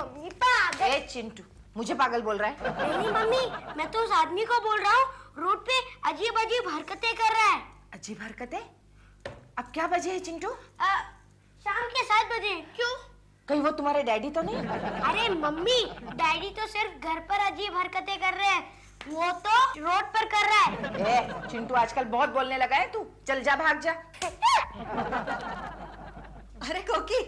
Mummy पागल। ए चिंटू, मुझे पागल बोल रहा है? नहीं मम्मी, मैं तो उस आदमी को बोल रहा हूँ, रोड पे अजीब अजीब हरकतें कर रहा है। अजीब हरकतें? अब क्या बजे है चिंटू? शाम के 7 बजे। क्यों? कहीं वो तुम्हारे डैडी तो नहीं? अरे मम्मी, डैडी तो सिर्फ घर पर अजीब हरकतें कर रहे हैं, वो तो रोड पर कर रहा है। ए चिंटू, आजकल बहुत बोलने लगा है तू। चल जा, भाग जा। अरे कोकी,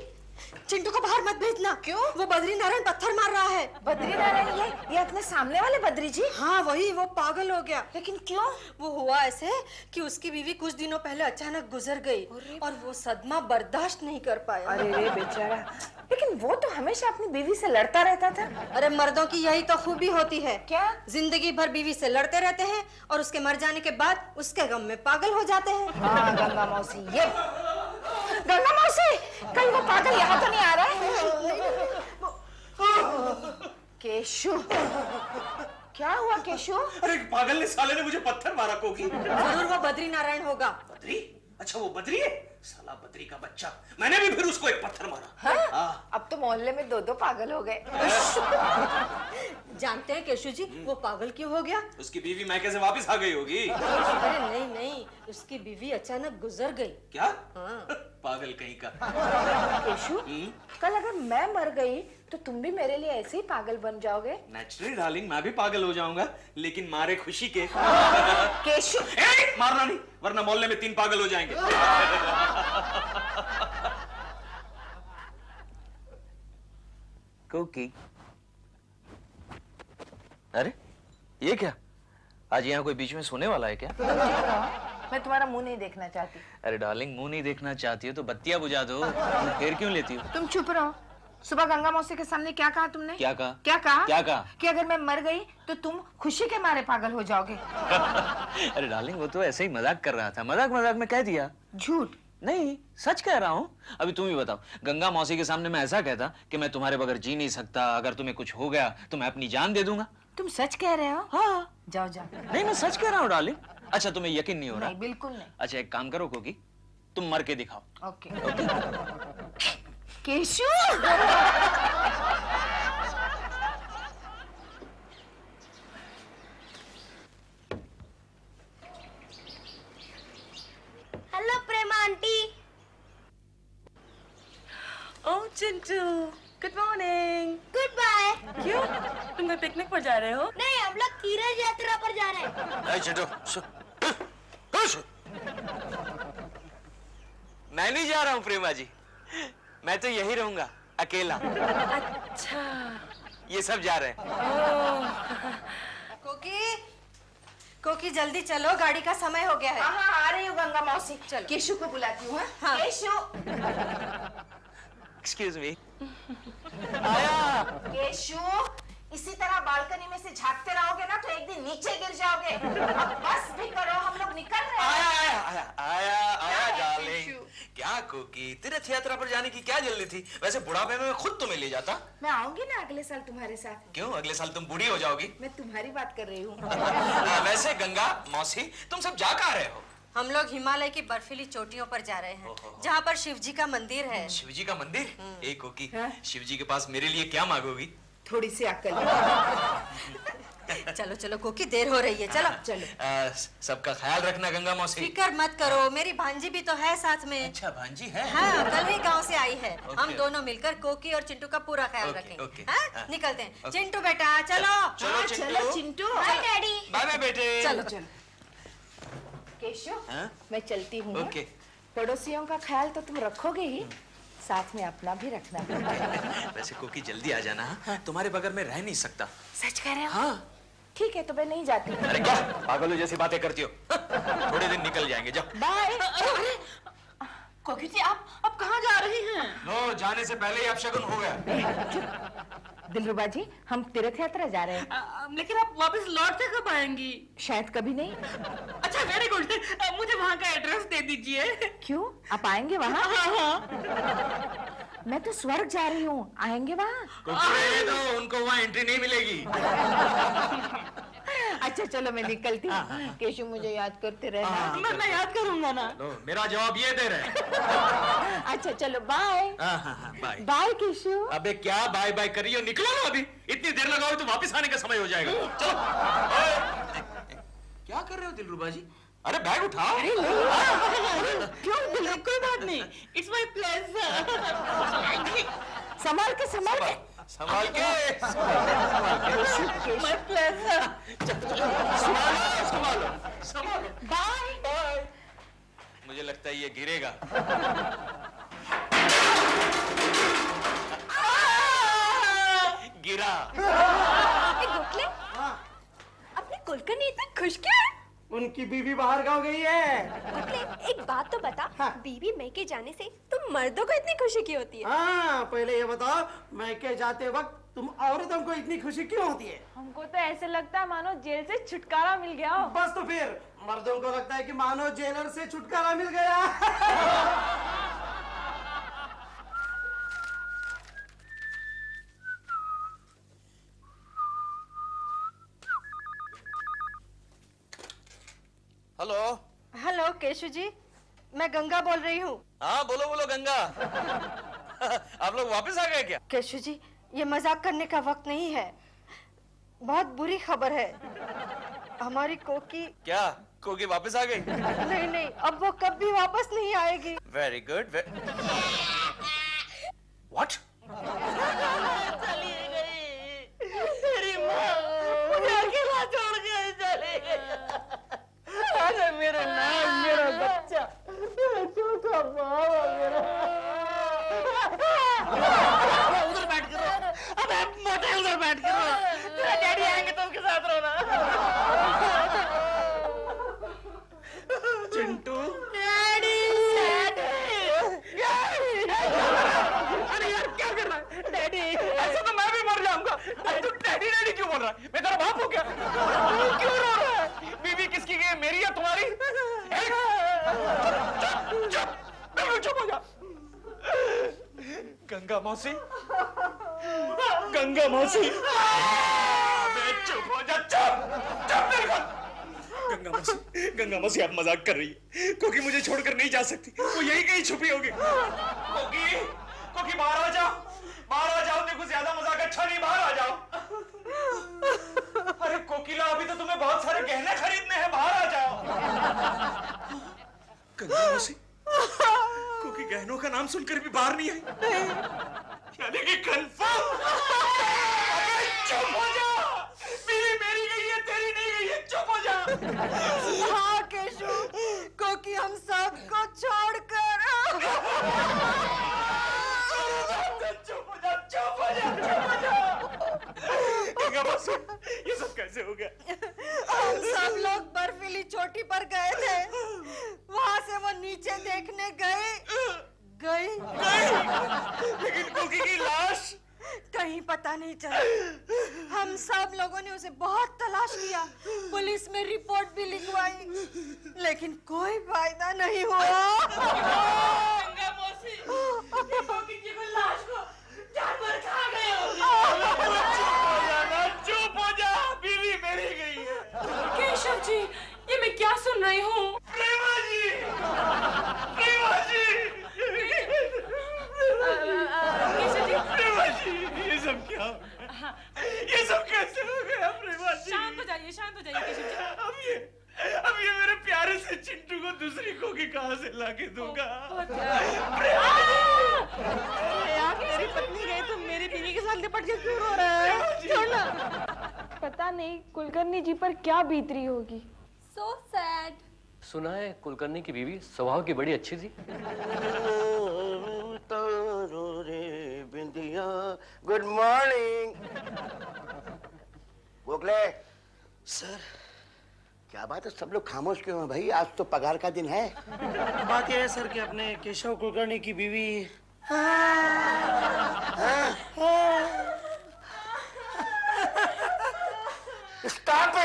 चिंटू को बाहर मत भेजना। क्यों? वो बद्री नारायण पत्थर मार रहा है। बद्री नारायण? ये अपने सामने वाले बद्री जी? हाँ वही, वो पागल हो गया। लेकिन क्यों? वो हुआ ऐसे कि उसकी बीवी कुछ दिनों पहले अचानक गुजर गई और वो सदमा बर्दाश्त नहीं कर पाया। अरे रे बेचारा, लेकिन वो तो हमेशा अपनी बीवी से लड़ता रहता था। अरे मर्दों की यही तो खूबी होती है। क्या? जिंदगी भर बीवी से लड़ते रहते हैं और उसके मर जाने के बाद उसके गम में पागल हो जाते हैं। हाँ गंगा मौसी, ये गंगा मौसी, कहीं वो पागल यहाँ तो नहीं आ रहा है? केशु, क्या हुआ केशु? अरे पागल ने, साले ने मुझे पत्थर मारा कोकी। जरूर वो बद्री नारायण होगा। बद्री? अच्छा वो बद्री है? साला बद्री का बच्चा। मैंने भी फिर उसको एक पत्थर मारा। हाँ? अब तो मोहल्ले में 2-2 पागल हो गए। जानते हैं केशु जी, वो पागल क्यों हो गया? उसकी बीवी मैके से वापस आ गई होगी। अरे नहीं नहीं, उसकी बीवी अचानक गुजर गई। क्या? हाँ। पागल कहीं का। केशु, कल अगर मैं मर गई तो तुम भी मेरे लिए ऐसे ही पागल बन जाओगे? नेचुरली डार्लिंग, मैं भी पागल हो जाऊंगा, लेकिन मारे खुशी के। केशु, मारना नहीं, वरना मोहल्ले में 3 पागल हो जाएंगे। कोकी, अरे ये क्या? आज यहाँ कोई बीच में सोने वाला है क्या? मैं तुम्हारा मुंह नहीं देखना चाहती। अरे डार्लिंग, मुंह नहीं देखना चाहती हो तो बत्तियां बुझा दो। तुम फिर क्यों लेती हो? तुम चुप रहो। सुबह गंगा मौसी के सामने क्या कहा तुमने? क्या कहा? क्या कहा? क्या कहा? कि अगर मैं मर गई तो तुम खुशी के मारे पागल हो जाओगे। अरे डार्लिंग, वो तो ऐसे ही मजाक कर रहा था, मजाक मजाक में कह दिया। झूठ नहीं, सच कह रहा हूँ। अभी तुम ही बताओ, गंगा मौसी के सामने मैं ऐसा कहता कि मैं तुम्हारे बगैर जी नहीं सकता, अगर तुम्हें कुछ हो गया तो मैं अपनी जान दे दूंगा। तुम सच कह रहे हो? हाँ। जाओ जाओ। नहीं, मैं सच कह रहा हूँ डार्लिंग। अच्छा, तुम्हें यकीन नहीं हो रहा? नहीं, बिल्कुल नहीं। अच्छा, एक काम करो कोकी, तुम मर के दिखाओ। Okay. Keshu, hello Prema aunty. Oh Chintu, good morning. Good bye. क्यों? तुम कोई पिकनिक पर जा रहे हो? नहीं, हम लोग तीर्थ यात्रा पर जा रहे हैं। मैं नहीं जा रहा हूँ प्रेमा जी, मैं तो यही रहूंगा अकेला। अच्छा। ये सब जा रहे हैं। कोकी, कोकी जल्दी चलो, गाड़ी का समय हो गया है। हाँ आ रही हूँ गंगा मौसी। चलो। केशु को बुलाती हूँ। हाँ। Keshu, excuse me. आया। केशु, इसी तरह बालकनी में से झांकते रहोगे ना तो एक दिन नीचे गिर जाओगे। अब बस भी करो, हम लोग निकल रहे हैं। आया डार्लिंग। क्या कोकी, तीर्थ यात्रा पर जाने की क्या जल्दी थी? वैसे बुढ़ापे में मैं खुद तुम्हें ले जाता। मैं आऊंगी ना अगले साल तुम्हारे साथ। क्यों? अगले साल तुम बूढ़ी हो जाओगी। मैं तुम्हारी बात कर रही हूँ। वैसे गंगा मौसी, तुम सब जा कहाँ रहे हो? हम लोग हिमालय की बर्फीली चोटियों पर जा रहे हैं, जहाँ पर शिव जी का मंदिर है। शिव जी का मंदिर? एक कोकी, शिव जी के पास मेरे लिए क्या मांगोगी? थोड़ी सी अकल। चलो चलो कोकी, देर हो रही है, चलो चलो। सबका ख्याल रखना गंगा मौसी। फिक्र मत करो, मेरी भांजी भी तो है साथ में। अच्छा, भांजी है? हाँ, कल ही गांव से आई है। हम दोनों मिलकर कोकी और चिंटू का पूरा ख्याल रखेंगे। हाँ? निकलते हैं। चिंटू बेटा चलो। चलो Chintu. Bye daddy. Bye bye बेटे। चलो चलो। केशु, हाँ? मैं चलती हूँ। ओके। पड़ोसियों का ख्याल तो तुम रखोगे ही, साथ में अपना भी रखना। वैसे कोकी जल्दी आ जाना। हाँ? तुम्हारे बगैर में रह नहीं सकता। सच कह रहे हो? हाँ। ठीक है, तो मैं नहीं जाती। अरे क्या पागलों जैसी बातें करती हो? थोड़े दिन निकल जाएंगे, जाओ। बाय। कोकी जी, आप कहाँ जा रही हैं? नो, जाने से पहले ही अपशगुन हो गया। दिलरुबा जी, हम तीर्थ यात्रा जा रहे हैं। लेकिन आप वापस लौट के कब आएंगी? शायद कभी नहीं। अच्छा, वेरी गुड। मुझे वहाँ का एड्रेस दे दीजिए। क्यों, आप आएंगे वहाँ? हाँ। मैं तो स्वर्ग जा रही हूँ, आएंगे वहाँ? तो उनको वहाँ एंट्री नहीं मिलेगी। अच्छा चलो मैं निकलती हूँ। केशु मुझे याद करते रहना। मैं याद करूंगा ना। मेरा जवाब ये दे रहे। अच्छा चलो बाय। बाय। Bye cashew. अबे क्या बाय बाय कर रही हो? निकलो ना अभी, इतनी देर लगाओ तो वापस आने का समय हो जाएगा। चलो। क्या कर रहे हो दिलरुबा जी? अरे बैग उठाओ। क्यों दिलरुबा? कोई बात नहीं, इट्स माय प्लेजर। संभाल के संभाल के संभाल के। My pleasure. संभालो संभालो। Bye bye. मुझे लगता है ये गिरेगा। गिरा। गोखले, अपनी कुलकर्णी इतना खुश क्यों है? उनकी बीवी बाहर गांव गई है। गोखले, एक बात तो बता, बीवी मैके जाने से तुम मर्दों को इतनी खुशी क्यों होती है? हाँ, पहले ये बताओ, मैके जाते वक्त तुम औरतों को इतनी खुशी क्यों होती है? हमको तो ऐसे लगता है मानो जेल से छुटकारा मिल गया हो। बस तो फिर मर्दों को लगता है कि मानो जेलर से छुटकारा मिल गया। हेलो। हेलो केशु जी, मैं गंगा बोल रही हूँ। हाँ बोलो बोलो गंगा। आप लोग वापस आ गए क्या? केशु जी, ये मजाक करने का वक्त नहीं है। बहुत बुरी खबर है। हमारी कोकी। क्या कोकी वापस आ गई? नहीं नहीं, अब वो कभी वापस नहीं आएगी। Very good. व्हाट? चली गई तेरी माँ, मुझे अकेला छोड़ के चली गई। अरे मेरा नाम, मेरा बच्चा, मेरा छोटा बाबा, मेरा। उधर बैठ के रो। अबे मोटे उधर बैठ के रो। तेरा डैडी आएंगे तो उनके साथ रोना। चिंटू। डैडी। अरे यार क्या कर रहा है? डैडी। ऐसे तो मैं भी मर जाऊंगा। अब तू डैडी डैडी क्यों बोल रहा है? मैं तेरा बाप हूँ क्या? क्यों रो रहा है? बीवी किसकी गई, मेरी या तुम्हारी? चुप हो जा। गंगा मौसी, गंगा मौसी। चुप हो जा, चुप मेरे को। गंगा मौसी आप मजाक कर रही है। कोकी मुझे छोड़कर नहीं जा सकती, वो यही कहीं छुपी होगी। कोकी बाहर आ जाओ, बाहर आ जाओ। देखो ज्यादा मजाक अच्छा नहीं, बाहर आ जाओ। अरे कोकिला, अभी तो तुम्हें बहुत सारे गहने खरीदने हैं, बाहर आ जाओ। गंगा मौसी, कोकी गहनों का नाम सुनकर भी बाहर नहीं आई? यानी कि कंफर्म। अबे चुप हो जा। बीवी मेरी गई है, तेरी नहीं गई है। चुप हो जा। हाँ केशु, कोकी हम सबको छोड़कर। चुप हो जा, चुप हो जा, चुप हो जा। गंगा मौसी, ये सब कैसे हो गया? हम सब लोग बर्फीली चोटी पर गए थे। वहाँ से वो नीचे देखने गई। लेकिन कोकी की लाश कहीं पता नहीं चला। हम सब लोगों ने उसे बहुत तलाश किया, पुलिस में रिपोर्ट भी लिखवाई, लेकिन कोई फायदा नहीं हुआ। गंगा मौसी, कोकी की लाश को जानवर खा गए होंगे। चुप हो जा, बीवी मेरी गई है। केशव जी, ये मैं क्या सुन रही हूँ? प्रेमा जी, प्रेमा जी, केशव जी, प्रेमा जी, ये सब क्या हो गया? ये सब कैसे हो गया प्रेमा जी? शांत हो जाइए केशव जी। अब ये मेरे प्यारे से चिंटू को दूसरी कोकी कहाँ से लाके दूंगा? यार तेरी पत्नी गई तो मेरी बीवी के साथ लिपट के क्यों रो रहा है? छोड़ना। पता नहीं कुलकर्णी जी पर क्या बीत रही होगी। So sad. सुना है कुलकर्णी की बीवी स्वभाव की बड़ी अच्छी थी। बिंदिया, गुड मॉर्निंग। गोखले सर, क्या बात है, सब लोग खामोश क्यों हैं भाई? आज तो पगार का दिन है। बात यह है सर कि अपने केशव कुलकर्णी की बीवी। स्टॉप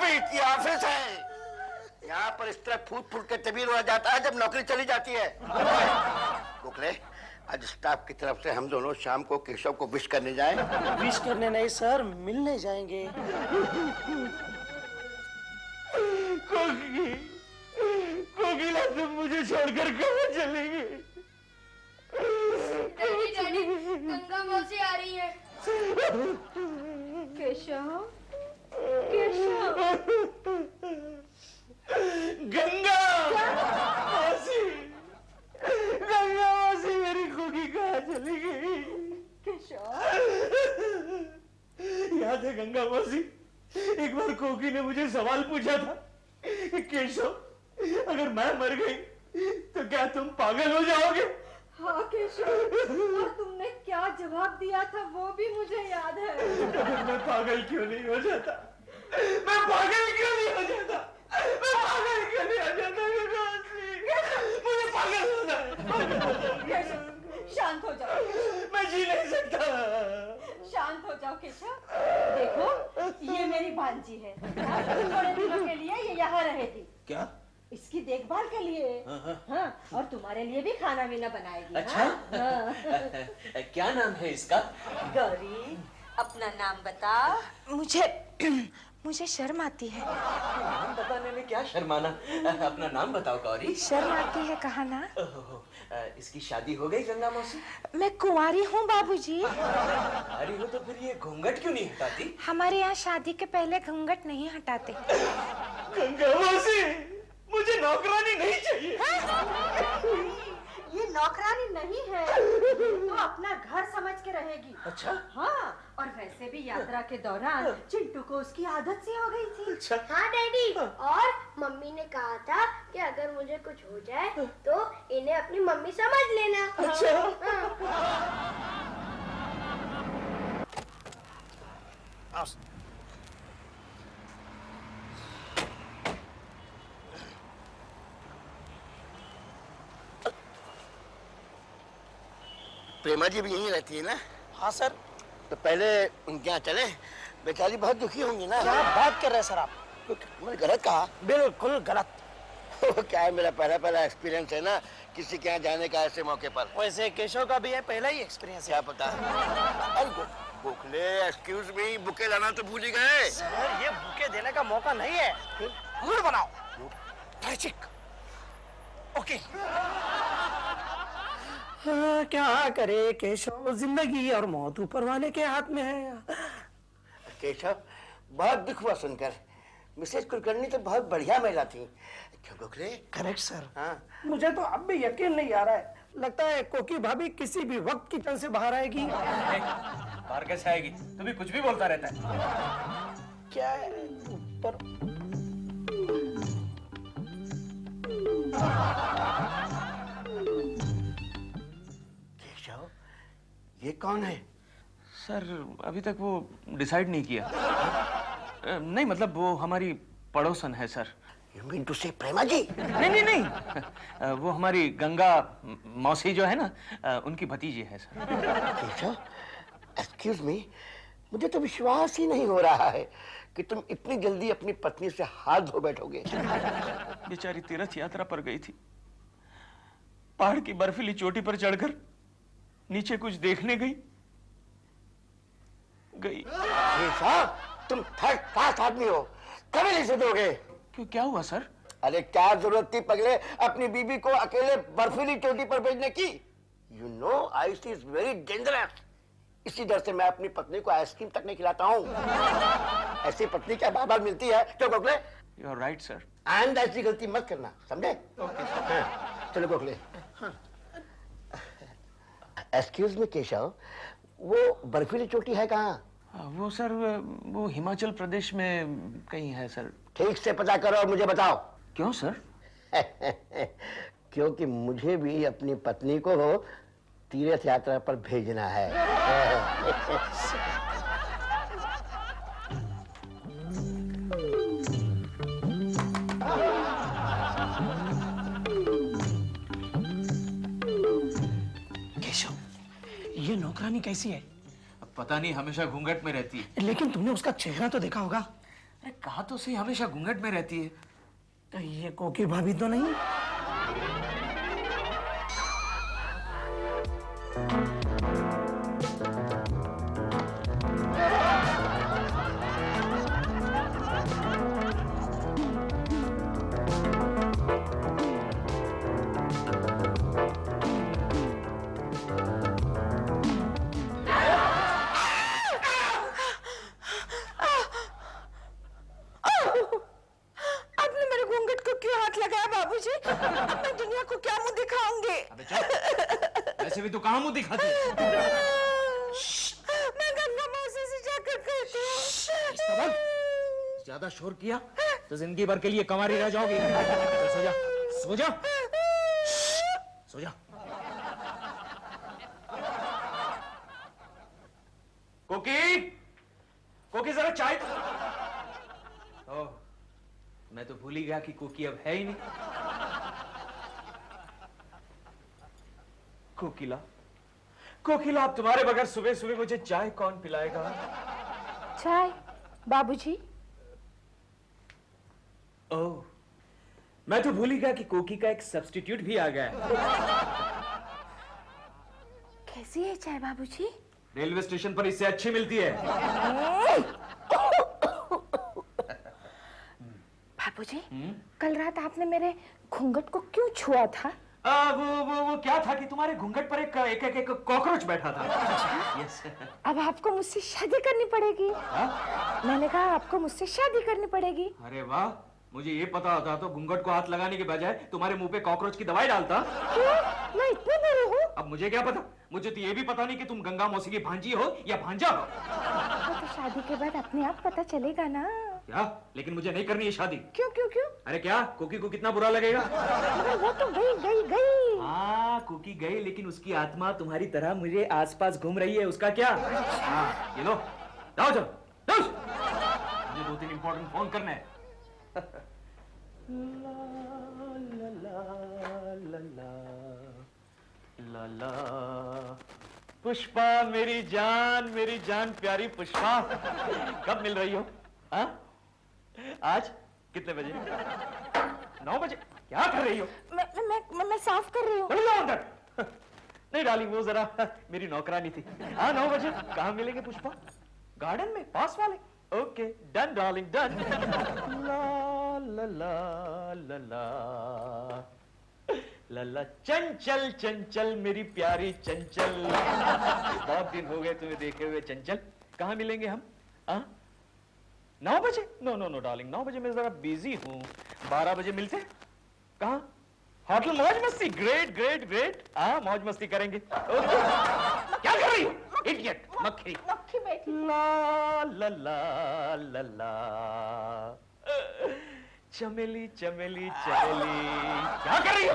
इट, ये ऑफिस है। यहाँ पर इस तरह फूट फूट के तभी रोया जाता है जब नौकरी चली जाती है। गोखले, आज स्टाफ की तरफ से हम दोनों शाम को केशव को विश करने जाएं। विश करने नहीं सर, मिलने जाएंगे। मुझे छोड़कर कहाँ चली गई? डैडी डैडी गंगा मौसी आ रही है। केशव, केशव, गंगा मौसी, गंगा मौसी मेरी खुगी कहाँ चली गई? केशव, याद है गंगा मौसी, एक बार कोकी ने मुझे सवाल पूछा था कि केशव, अगर मैं मर गई तो क्या तुम पागल हो जाओगे? हाँ केशव, और तुमने क्या जवाब दिया था वो भी मुझे याद है। मैं पागल क्यों नहीं हो जाता? मैं पागल क्यों नहीं हो जाता? मैं पागल क्यों नहीं हो जाता? मुझे पागल होना है। शांत हो जाओ, मैं जी नहीं सकता। शांत हो जाओ केशव। देखो ये मेरी भांजी है, थोड़े दिनों के लिए ये यहाँ रहेगी। क्या? इसकी देखभाल के लिए। हाँ, और तुम्हारे लिए भी खाना वीना बनाएगी। अच्छा? हाँ। क्या नाम है इसका? गौरी, अपना नाम बता। मुझे शर्म आती है। नाम बताने में क्या शर्माना? अपना नाम बताओ गौरी। शर्म आती है कहा ना। इसकी शादी हो गई गंगा मौसी? मैं कुंवारी हूँ बाबूजी। कुंवारी हो तो फिर ये घूंघट क्यों नहीं हटाती? हमारे यहाँ शादी के पहले घूंघट नहीं हटाते। गंगा मौसी, मुझे नौकरानी नहीं चाहिए। ये नौकरानी नहीं है, तो अपना घर समझ के रहेगी। अच्छा? हाँ, और वैसे भी यात्रा के दौरान चिंटू को उसकी आदत सी हो गई थी। अच्छा? हाँ डैडी, और मम्मी ने कहा था कि अगर मुझे कुछ हो जाए तो इन्हें अपनी मम्मी समझ लेना। प्रेमा जी भी यहीं रहती है ना? हाँ सर। तो पहले उनके यहाँ चले, बेचारी बहुत दुखी होंगी ना। क्या बात कर रहे हैं सर आप? मैंने गलत कहा? बिल्कुल गलत। क्या है, मेरा पहला एक्सपीरियंस है ना किसी के यहाँ जाने का ऐसे मौके पर। वैसे केशव का भी है पहला ही एक्सपीरियंस है। क्या पता। अरे गोखले, एक्सक्यूज मी, बुके लाना तो भूल ही गए। सर ये बुके देने का मौका नहीं है, मूड बनाओ। ट्रेजिक। ओके। हाँ, क्या करे केशव, जिंदगी और मौत ऊपर वाले के हाथ में है। केशव, बहुत दुख हुआ सुनकर। मिसेज कुलकर्णी तो बहुत बढ़िया महिला थी। क्यों गोखले? Correct sir. हाँ। मुझे तो अब भी यकीन नहीं आ रहा है, लगता है कोकी भाभी किसी भी वक्त किचन से बाहर आएगी। बाहर कैसे आएगी? तू भी कुछ भी बोलता रहता है। क्या है ऊपर? केशव, ये कौन है? सर अभी तक वो डिसाइड नहीं किया। नहीं मतलब वो हमारी पड़ोसन है sir. You mean to say प्रेमा जी? नहीं। वो हमारी गंगा मौसी जो है ना, उनकी भतीजी है सर। केशव, एक्सक्यूज मी, मुझे तो विश्वास ही नहीं हो रहा है कि तुम इतनी जल्दी अपनी पत्नी से हाथ धो बैठोगे। बेचारी तीर्थ यात्रा पर गई थी, पहाड़ की बर्फीली चोटी पर चढ़कर नीचे कुछ देखने गई। केशव, तुम थर्ड क्लास आदमी हो, कभी नहीं सुधरोगे। क्यों, क्या हुआ सर? अरे क्या जरूरत थी पगले अपनी बीबी को अकेले बर्फीली चोटी पर भेजने की? You know ice is very dangerous. इसी डर से मैं अपनी पत्नी को आइसक्रीम तक नहीं खिलाता हूँ। ऐसी पत्नी क्या बार बार मिलती है? क्यों Gokhale? You are right sir. And ऐसी गलती मत करना, समझे? चलो गोखले। एक्सक्यूज मी केशव, वो बर्फीली चोटी है कहाँ? वो सर वो हिमाचल प्रदेश में कहीं है सर। ठीक से पता करो और मुझे बताओ। क्यों सर? क्योंकि मुझे भी अपनी पत्नी को तीर्थ यात्रा पर भेजना है। केशव, ये नौकरानी कैसी है? पता नहीं, हमेशा घूंघट में रहती है। लेकिन तुमने उसका चेहरा तो देखा होगा। अरे कहा तो सही, हमेशा घूंघट में रहती है। तो ये कोकी भाभी तो नहीं? बाबूजी, अब मैं दुनिया को क्या मुंह दिखाऊंगी? अबे चुप। वैसे भी तू कहाँ मुंह दिखाती है? मैं गंगा मौसी से जाकर कहती हूँ। ज्यादा शोर किया तो जिंदगी भर के लिए कंवारी रह जाओगी। चल सो जा, सो जा, सो जा। कोकी, कोकी जरा चाय। ओह, मैं तो भूल ही गया कि कोकी अब है ही नहीं। कोकिला, कोकिला, अब तुम्हारे बगैर सुबह सुबह मुझे चाय कौन पिलाएगा? चाय बाबूजी? ओह, मैं तो भूल ही गया कि कोकी का एक सब्स्टिट्यूट भी आ गया है। कैसी है चाय बाबूजी? रेलवे स्टेशन पर इससे अच्छी मिलती है। बाबूजी, कल रात आपने मेरे घूंघट को क्यों छुआ था? वो क्या था कि तुम्हारे घूंघट पर एक कॉकरोच बैठा था। यस। अब आपको मुझसे शादी करनी पड़ेगी। मैंने कहा आपको मुझसे शादी करनी पड़ेगी। अरे वाह, मुझे ये पता होता तो घूंघट को हाथ लगाने के बजाय तुम्हारे मुंह पे कॉकरोच की दवाई डालता। क्यों? मैं इतनी बुरी हूँ? अब मुझे क्या पता, मुझे तो ये भी पता नहीं कि तुम गंगा मौसी की भांजी हो या भांजा हो। तो शादी के बाद अपने आप पता चलेगा ना। क्या? लेकिन मुझे नहीं करनी है शादी। क्यों क्यों क्यों? अरे क्या, कुकी को कितना बुरा लगेगा? वो तो गई। हाँ, कुकी गई, लेकिन उसकी आत्मा तुम्हारी तरह मुझे आसपास घूम रही है। उसका क्या? हाँ, ये लो, जाओ जाओ, मुझे 2-3 इंपॉर्टेंट फोन करने हैं। ला ला पुष्पा, मेरी जान प्यारी पुष्पा, कब मिल रही हो? हाँ? आज कितने बजे? 9 बजे? क्या कर रही हो? मैं साफ कर रही हूँ। अंदर। नहीं डार्लिंग, वो जरा मेरी नौकरानी थी। हाँ, 9 बजे कहाँ मिलेंगे पुष्पा? गार्डन में, पास वाले। Okay, done darling, done. ला ला ला ला ला लल्ला, चंचल चंचल मेरी प्यारी चंचल, बहुत दिन हो गए तुम्हें देखे हुए चंचल। कहाँ मिलेंगे हम? 9 बजे? नो डार्लिंग, 9 बजे मैं जरा बिजी हूँ। 12 बजे मिलते हैं। कहाँ? होटल मौज मस्ती। Great great great. मौज मस्ती करेंगे। क्या कर रही हो? इडियट, मक्खी बैठी। ला ला ला ला ला, चमेली चमेली चमेली, क्या कर रही हो?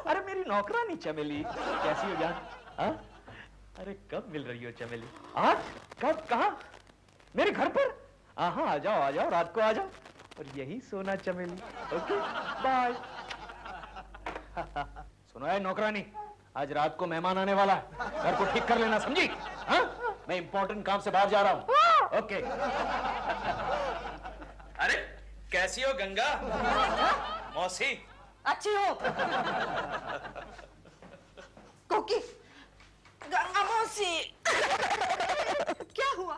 अरे मेरी नौकरानी चमेली, कैसी हो जान? अरे कब मिल रही हो चमेली? आज? कब? कहाँ? मेरे घर पर? हाँ, आ जाओ, रात को आ जाओ, और यही सोना चमेली। Okay, bye. सुनो है नौकरानी, आज रात को मेहमान आने वाला है, घर को ठीक कर लेना, समझी? हाँ? मैं इंपॉर्टेंट काम से बाहर जा रहा हूँ। ओके। अरे कैसी हो गंगा मौसी? अच्छी हो। कोकी, गंगा मौसी। क्या हुआ?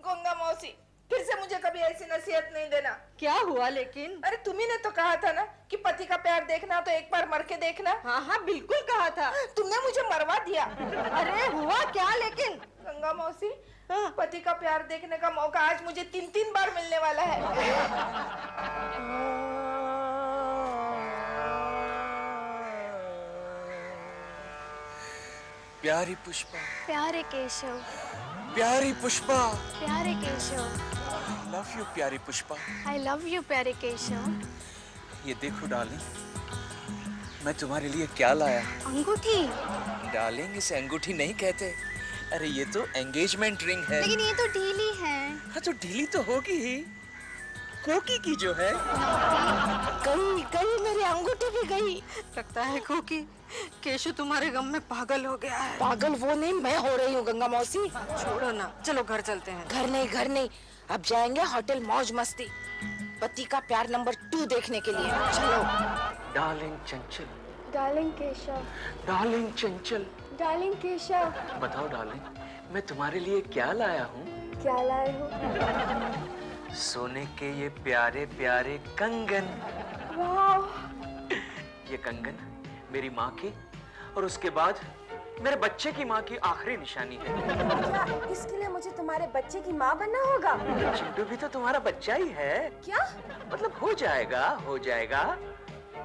गंगा मौसी, फिर से मुझे कभी ऐसी नसीहत नहीं देना। क्या हुआ लेकिन? अरे तुम्ही ने तो कहा था ना कि पति का प्यार देखना तो एक बार मर के देखना। हाँ, बिल्कुल कहा था। तुमने मुझे मरवा दिया। अरे हुआ क्या लेकिन? गंगा मौसी, पति का प्यार देखने का मौका आज मुझे 3 बार मिलने वाला है। प्यारी पुष्पा, प्यारे केशव, प्यारी पुष्पा, प्यारे केशव, लव यू प्यारी पुष्पा। आई लव यू प्यारे केशव। ये देखो डार्लिंग, मैं तुम्हारे लिए क्या लाया। अंगूठी? डार्लिंग, इसे अंगूठी नहीं कहते, अरे ये तो एंगेजमेंट रिंग है। लेकिन ये तो ढीली है। हाँ, तो ढीली तो होगी ही, कोकी की जो है। गई मेरी अंगूठी भी गई। लगता है कोकी, केशु तुम्हारे गम में पागल हो गया है। पागल वो नहीं, मैं हो रही हूँ गंगा मौसी। छोड़ो ना, चलो घर चलते हैं। घर नहीं, अब जाएंगे होटल मौज मस्ती, पति का प्यार नंबर 2 देखने के लिए। चलो। डार्लिंग चंचल, डार्लिंग केशव, डार्लिंग चंचल, डार्लिंग केशव, बताओ डार्लिंग, मैं तुम्हारे लिए क्या लाया हूँ? क्या लाए हो? सोने के ये प्यारे प्यारे कंगन। वाह! ये कंगन मेरी माँ की, और उसके बाद मेरे बच्चे की माँ की आखिरी निशानी है। क्या इसके लिए मुझे तुम्हारे बच्चे की माँ बनना होगा? चिंटू भी तो तुम्हारा बच्चा ही है। क्या? मतलब हो जाएगा, हो जाएगा।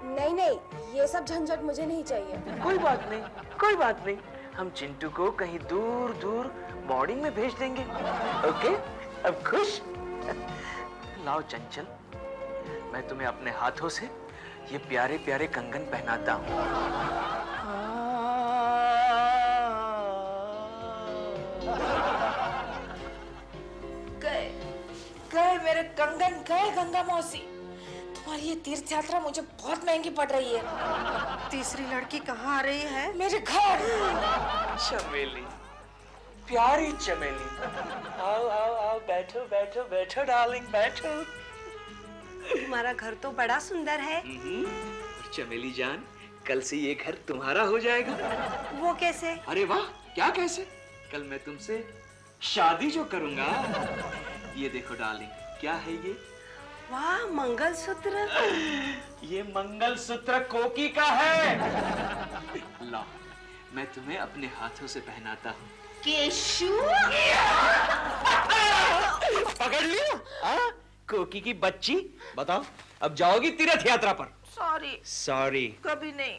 नहीं नहीं, ये सब झंझट मुझे नहीं चाहिए। कोई बात नहीं, कोई बात नहीं। हम चिंटू को कहीं दूर दूर बोर्डिंग में भेज देंगे। ओके, अब खुश? लाओ चंचल, मैं तुम्हें अपने हाथों से ये प्यारे प्यारे कंगन पहनाता हूँ। गए मेरे कंगन, गए गंगा मौसी। तुम्हारी ये तीर्थ यात्रा मुझे बहुत महंगी पड़ रही है। तीसरी लड़की कहाँ आ रही है? मेरे घर। चमेली, प्यारी चमेली, आओ आओ आओ, बैठो बैठो बैठो डार्लिंग, बैठो। तुम्हारा घर तो बड़ा सुंदर है। और चमेली जान, कल से ये घर तुम्हारा हो जाएगा। वो कैसे? अरे वाह, क्या कैसे? कल मैं तुमसे शादी जो करूंगा। ये देखो डार्लिंग, क्या है ये? वाह, मंगलसूत्र। ये मंगलसूत्र कोकी का है। ला, मैं तुम्हें अपने हाथों से पहनाता हूँ। केशु, पकड़ लिया? हाँ? कोकी की बच्ची, बताओ अब जाओगी तीर्थ यात्रा पर? सॉरी। सॉरी। कभी नहीं।